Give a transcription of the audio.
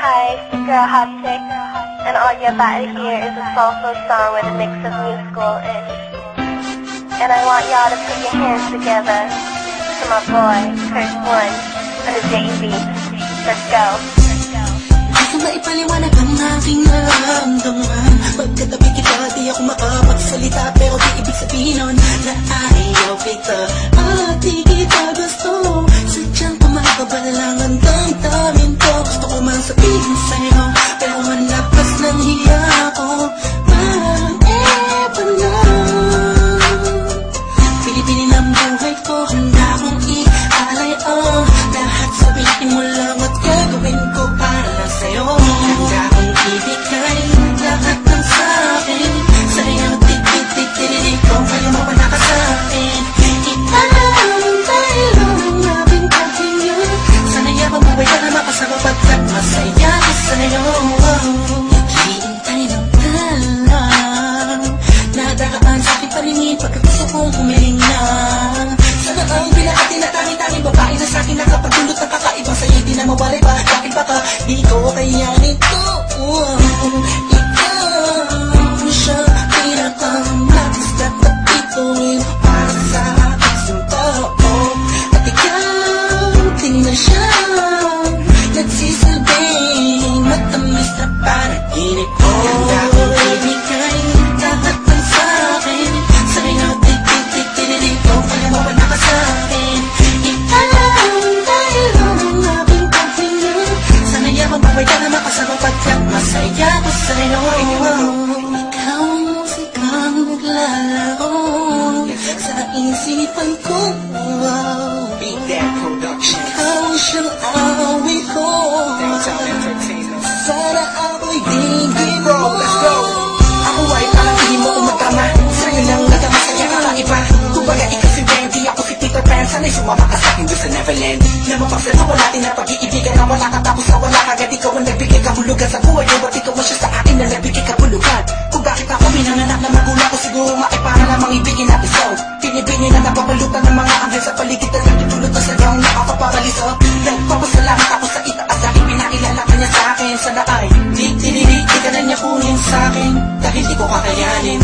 Hi, it's your girl Hopchick, and all you're about to hear is a soulful song with a mix of musical-ish. And I want y'all to put your hands together to my boy, Kirk One, on the JV. Let's go. Gusto maipaliwanag ang aking nararamdaman. Pagkatabi kita, di ako makapagsalita, pero di ibig sabihin nun na ayaw kita at di kita gusto. Sadyang kumakabalangan ang damdamin ko. Gusto ko man sabihin sa'yo, pero malakas ng hiya ko. Parang ewan na. Pilipinin ang buhay ko, handa kong i-alay ang lahat. Sabihin mo lang at gagawin ko para sa'yo. Handa kong ibigay lahat ng sa'kin. Sa'yo titik-titik-titik ko, kaya mo wala ka sa'kin. Ipalang tayo ng aming paghinga. Sana'y ang mabuhay ka na makasama pagkat masaya ka sa'yo. Hihintay ng talang nadaraan sa'king paringin pagkat gusto kong humiling na. Sana ang pinakatin na tanging-tanging babae na sa'kin nakapagdulot ng kakaibang sa'yo di na mawalay pa. Bakit baka di ko kaya nito? Ikaw siya pinakang lapis na tapituin para sa aking tao. At ikaw tingnan siya nagsisilbing matamis na panaginip ko. Handa kong ibigay lahat ng sa'kin. Sa'yo titik-titik-titik ko, kaya mawala ka sa'kin. Ikaw dahil ang aking paghinga. Sana'y ang mabuhay ka na makasama pagkat masaya ko sa'yo. Ikaw ang musikang naglalaro sa isipan ko. Beat That Production. Ikaw siyang awit ko. Downtown Entertainment. Sana ako'y digin Bro, mo. let's go. Ako ay parang hindi mo umatama. Sa'yo lang nagkamasaya kakaiba. Kumbaga ikaw si Wendy, ako si Peter Pan. Sana'y sumama ka sa'kin doon sa Neverland. Na mapagsasawa natin na pag-iibigan na wala ka tapos na wala kagad. Ikaw ang nagbigay kahulugan sa buhay ko. Ba't ikaw man siya sa akin na nagbigay kahulugan? Kung bakit ako pinanganak na magulang ko, siguro nga ay para lamang ibigin natin so. Pinibini na napapalutan ng mga anghel sa paligid na nagtutulot na sadyang nakakapapaliso. Nagpapasalamat ako sa itaas dahil pinakilala ka niya sa'kin. Sana ay di ka na niya kunin sa'kin dahil di ko kakayanin.